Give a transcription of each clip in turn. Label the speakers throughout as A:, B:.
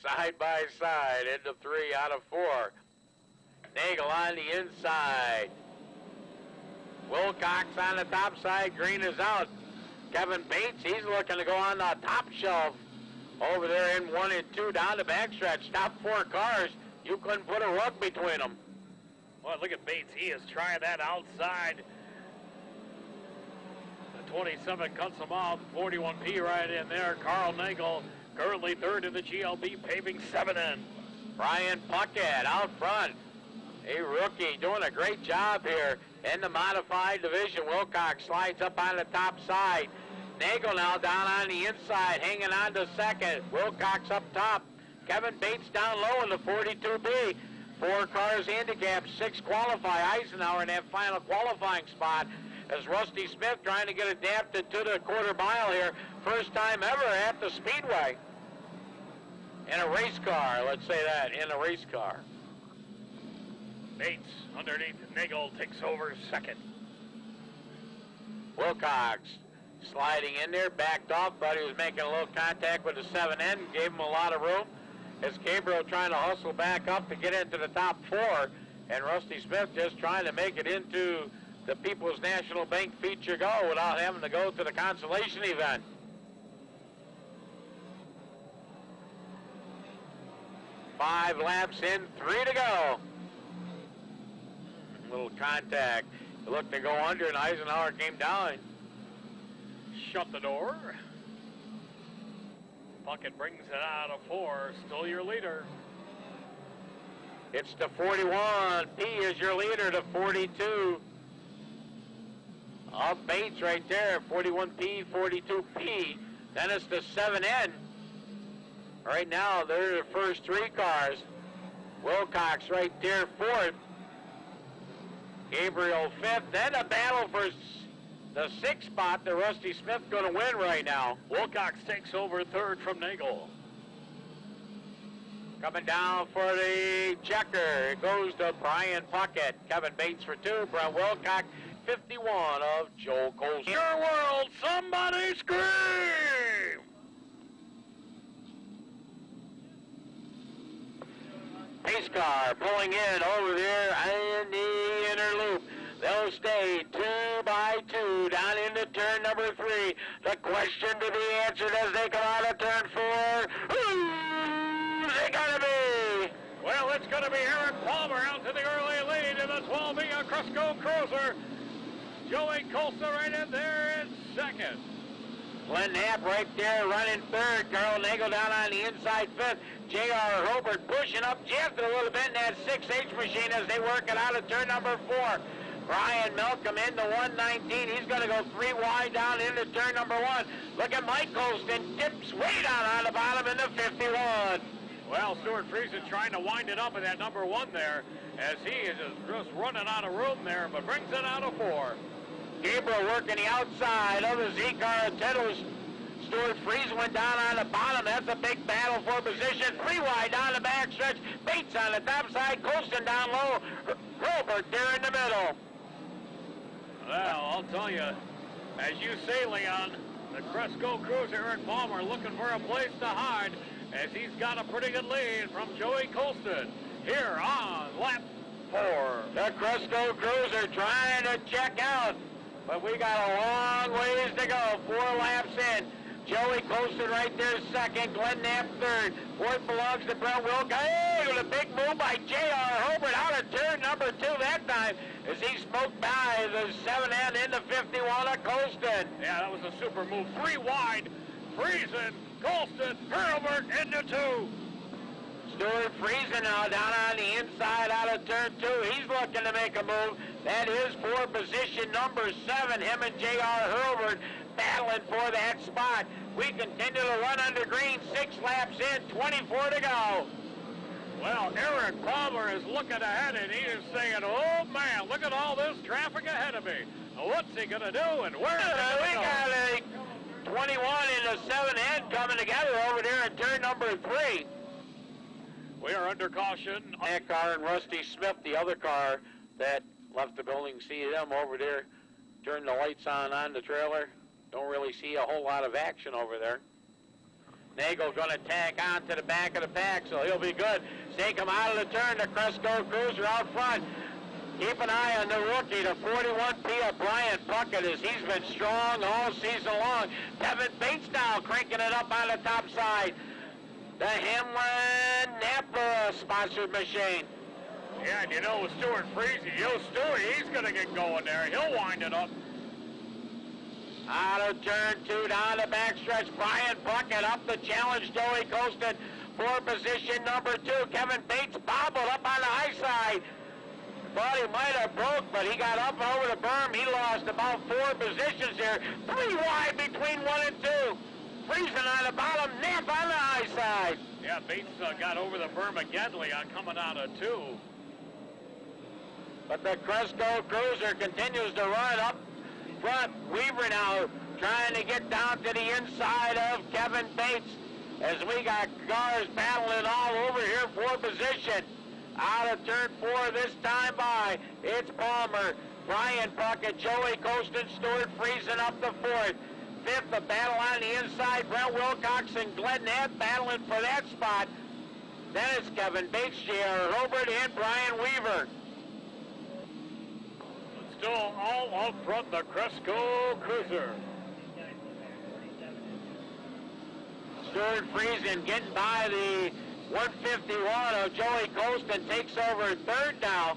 A: Side by side into 3 out of 4. Nagel on the inside. Wilcox on the top side. Green is out. Kevin Bates, he's looking to go on the top shelf over there in 1 and 2 down the backstretch. Top 4 cars. You couldn't put a rug between them.
B: Well, look at Bates. He is trying that outside. The 27 cuts him off. 41P right in there. Carl Nagel currently third in the GLB, paving 7N.
A: Brian Puckett out front. A rookie doing a great job here in the modified division. Wilcox slides up on the top side. Nagel now down on the inside, hanging on to second. Wilcox up top. Kevin Bates down low in the 42B. 4 cars handicapped, 6 qualify. Eisenhower in that final qualifying spot as Rusty Smith trying to get adapted to the quarter mile here. First time ever at the Speedway. In a race car, let's say that, in a race car.
B: Bates underneath Nagel takes over second.
A: Wilcox sliding in there, backed off, but he was making a little contact with the 7N, gave him a lot of room. As Gabriel trying to hustle back up to get into the top 4, and Rusty Smith just trying to make it into the People's National Bank feature go without having to go to the consolation event. Five laps in, 3 to go. Little contact. He looked to go under, and Eisenhower came down.
B: Shut the door. Puckett brings it out of 4. Still your leader.
A: It's the 41. P is your leader to 42. Up Bates right there. 41P, 42P. Then it's the 7N. Right now, they're the first 3 cars. Wilcox right there, 4th. Gabriel 5th. Then a battle for the 6th spot that Rusty Smith going to win right now.
B: Wilcox takes over 3rd from Nagel.
A: Coming down for the checker. It goes to Brian Puckett. Kevin Bates for 2. Brent Wilcox, 51 of Joe Colson.
B: Your world, somebody scream!
A: Pace car pulling in over there in the inner loop. They'll stay 2 by 2 down into turn number 3. The question to be answered as they come out of turn 4. Who's it gonna be?
B: Well, it's gonna be Eric Palmer out to the early lead in the 12B Cresco Cruiser. Joey Colson right in there in second.
A: Glenn Knapp right there running 3rd. Carl Nagel down on the inside 5th. J.R. Hobart pushing up just a little bit in that 6H machine as they work it out of turn number 4. Brian Malcolm into 119. He's going to go 3 wide down into turn number 1. Look at Mike Colston. Dips way down on the bottom into 51.
B: Well, Stuart Friesen trying to wind it up in that number 1 there as he is just running out of room there, but brings it out of 4.
A: Gabriel working the outside of the Z-car. Tedros. Stuart Friesen went down on the bottom. That's a big battle for position. 3 wide down the backstretch. Bates on the top side. Colston down low. Robert there in the middle.
B: Well, I'll tell you, as you say, Leon, the Cresco Cruiser, Eric Palmer, looking for a place to hide as he's got a pretty good lead from Joey Colston here on lap 4.
A: The Cresco Cruiser trying to check out, but we got a long ways to go. 4 laps in. Joey Colston right there 2nd. Glenn Knapp 3rd. 4th belongs to Brent Wilcox. Hey, with a big move by J.R. Hobart out of turn number 2 that time as he smoked by the 7N into 51 of Colston.
B: Yeah, that was a super move. 3 wide. Friesen, Colston, Hurlbert into 2.
A: Stuart Friesen now down on the inside out of turn 2. He's looking to make a move. That is for position number 7. Him and J.R. Hurlbert battling for that spot. We continue to run under green. 6 laps in, 24 to go.
B: Well, Eric Palmer is looking ahead and he is saying, oh man, look at all this traffic ahead of me. What's he going to do and where is he going to
A: We
B: go?
A: got a 21 and a 7N coming together over there in turn number 3.
B: We are under caution.
A: That car and Rusty Smith, the other car that left the building, see them over there. Turn the lights on the trailer. Don't really see a whole lot of action over there. Nagel going to tack on to the back of the pack, so he'll be good. Take him out of the turn. The Cresco Cruiser out front. Keep an eye on the rookie, the 41P of Brian Puckett, as he's been strong all season long. Kevin Bates now cranking it up on the top side. The Hamlin Napa sponsored machine.
B: Yeah, and you know, Stuart Freezy, Stewie, he's going to get going there. He'll wind it up.
A: Out of turn 2, down the backstretch. Brian Puckett up the challenge. Joey Colston for position number 2. Kevin Bates bobbled up on the high side. Thought he might have broke, but he got up and over the berm. He lost about 4 positions here. 3 wide between 1 and 2. Freezing on the bottom, Nap on the high side.
B: Yeah, Bates got over the berm again, Leon, coming out of 2.
A: But the Cresco Cruiser continues to run up front. Weaver now trying to get down to the inside of Kevin Bates as we got cars battling all over here for position. Out of turn 4 this time by, it's Palmer, Brian Puckett, Joey Colston, Stuart Friesen up the 4th. 5th, the battle on the inside, Brent Wilcox and Glenn Knapp battling for that spot. Then it's Kevin Bates, J.R. Hobart, and Brian Weaver.
B: Still all up front, the Cresco Cruiser.
A: Stuart Friesen getting by the 151 of Joey Colston, takes over 3rd now.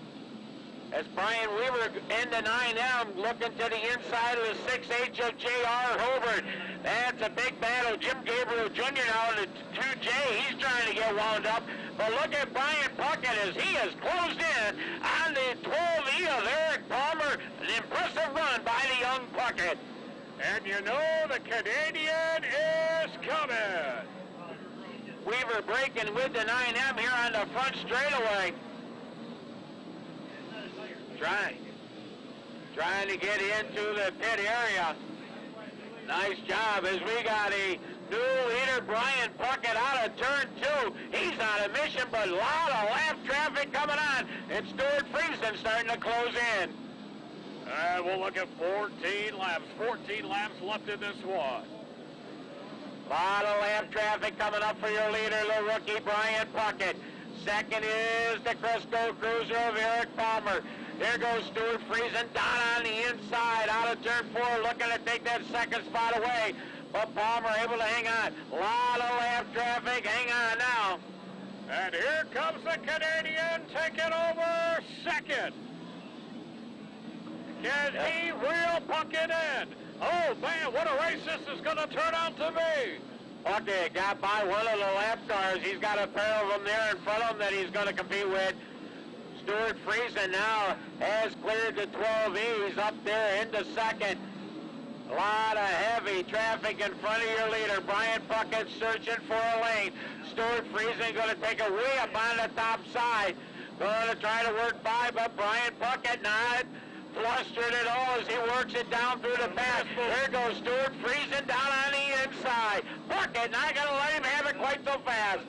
A: As Brian Weaver in the 9M looking to the inside of the 6H of J.R. Hobart. That's a big battle. Jim Gabriel Jr. now in the 2J. He's trying to get wound up. But look at Brian Puckett as he has closed in on the 12E of Eric Palmer. An impressive run by the young Puckett.
B: And you know the Canadian is coming.
A: Weaver breaking with the 9M here on the front straightaway. Trying to get into the pit area. Nice job as we got a new leader, Brian Puckett, out of turn 2. He's on a mission, but a lot of lap traffic coming on. And Stuart Friesen starting to close in.
B: And we'll look at 14 laps. 14 laps left in this one.
A: A lot of lap traffic coming up for your leader, the rookie, Brian Puckett. Second is the Cresco Cruiser of Eric Palmer. There goes Stuart Friesen down on the inside, out of turn 4, looking to take that second spot away. But Palmer able to hang on. A lot of lap traffic. Hang on now.
B: And here comes the Canadian taking over second. Can he reel Puckett in? Oh, man, what a race this is going to turn out to be.
A: Puckett got by one of the lap cars. He's got a pair of them there in front of him that he's going to compete with. Stuart Friesen now has cleared the 12E. He's up there into second. A lot of heavy traffic in front of your leader. Brian Puckett searching for a lane. Stuart Friesen going to take a way up on the top side. Going to try to work by, but Brian Puckett not flustered at all as he works it down through the pack. There goes Stuart Friesen down on the inside. Puckett not going to let him have it quite so fast.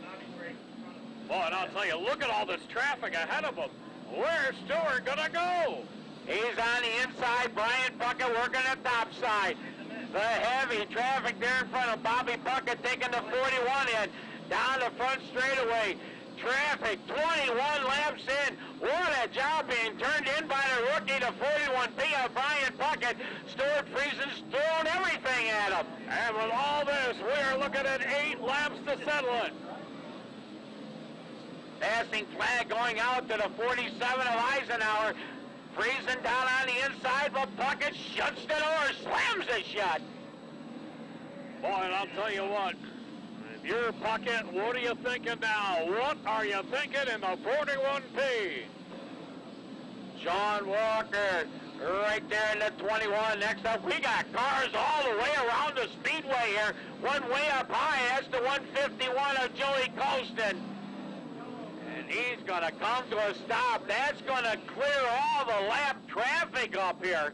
B: Boy, and I'll tell you, look at all this traffic ahead of him. Where's Stuart going to go?
A: He's on the inside. Brian Puckett working the top side. The heavy traffic there in front of Bobby Puckett taking the 41 in. Down the front straightaway. Traffic 21 laps in. What a job being turned in by the rookie, the 41P of Brian Puckett. Stuart Friesen's throwing everything at him.
B: And with all this, we are looking at 8 laps to settle it.
A: Passing flag going out to the 47 of Eisenhower. Friesen down on the inside, but Puckett shuts the door, slams it shut.
B: Boy, and I'll tell you what, if you're Puckett, what are you thinking now? What are you thinking in the 41P?
A: John Walker right there in the 21. Next up, we got cars all the way around the speedway here. One way up high, that's the 151 of Joey Colston. And he's going to come to a stop. That's going to clear all the lap traffic up here.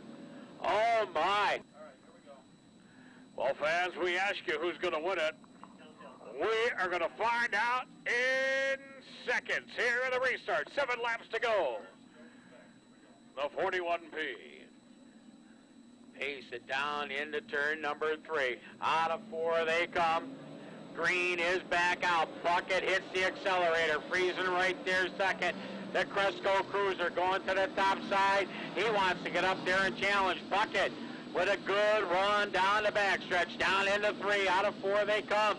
A: Oh, my.
B: All right, here we go. Well, fans, we ask you who's going to win it. We are going to find out in seconds here in the restart. 7 laps to go. The 41P.
A: Pace it down into turn number 3. Out of 4 they come. green is back out. Puckett hits the accelerator. Friesen right there second. The Cresco Cruiser going to the top side. He wants to get up there and challenge. Puckett with a good run down the backstretch. Down into 3. Out of 4 they come.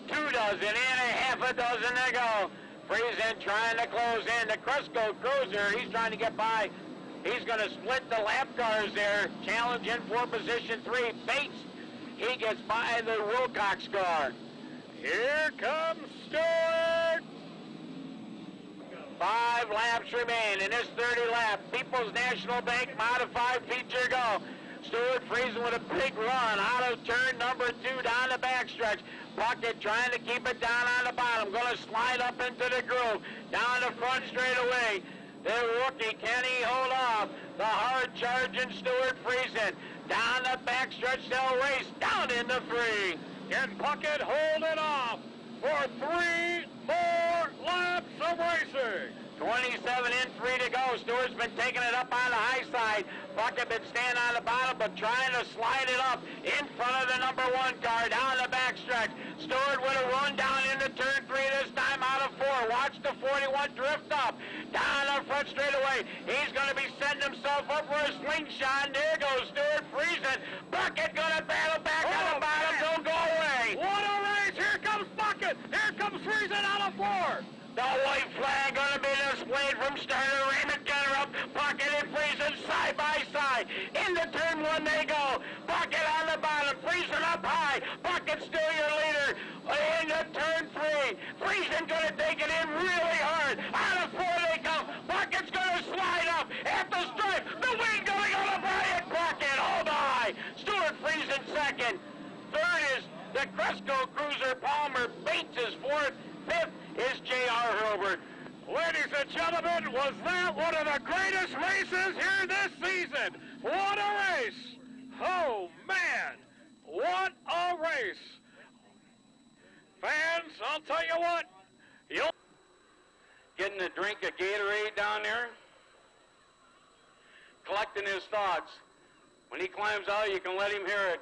A: 2 dozen in, a half a dozen to go. Friesen trying to close in. The Cresco Cruiser, he's trying to get by. He's going to split the lap cars there. Challenging for position 3. Bates, he gets by the Wilcox car.
B: Here comes Stewart.
A: 5 laps remain in this 30 lap. People's National Bank modified feature go. Stewart Friesen with a big run out of turn number 2 down the backstretch. Puckett trying to keep it down on the bottom. Going to slide up into the groove. Down the front straightaway. The rookie, can he hold off? The hard charging Stewart Friesen. Down the backstretch, they'll race down into 3.
B: Can Puckett hold it off for 3 more laps of racing?
A: 27 in, 3 to go. Stewart's been taking it up on the high side. Puckett been staying on the bottom, but trying to slide it up in front of the number 1 car down the backstretch. Stewart with a run down into turn 3 this time out of 4. Watch the 41 drift up. Down the front straightaway. He's going to be setting himself up for a slingshot. There goes Stewart Friesen. Puckett going to battle back on the bottom. Don't go away.
B: What a race. Here comes Puckett. Here comes Friesen out of 4.
A: The white flag going to be displayed from starter Raymond Gunnerup. Puckett and Friesen side by side. Into turn 1 they go. Puckett on the bottom. Friesen up high. Puckett still your leader. Into turn 3. Friesen going to take it in really hard. Out of 4 they come. Puckett's going to slide up at the stripe. The wing going to go to Brian Puckett. Hold high. Stewart Friesen second. Third is the Cresco Cruiser. Palmer Bates is fourth. Fifth is J.R. Herbert.
B: Ladies and gentlemen, was that one of the greatest races here this season? What a race! Oh, man! What a race! Fans, I'll tell you what, you'll...
A: Getting a drink of Gatorade down there. Collecting his thoughts. When he climbs out, you can let him hear it.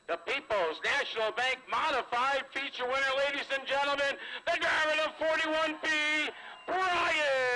A: The People's National Bank Modified Feature winner, ladies and gentlemen, the driver of 41P, Brian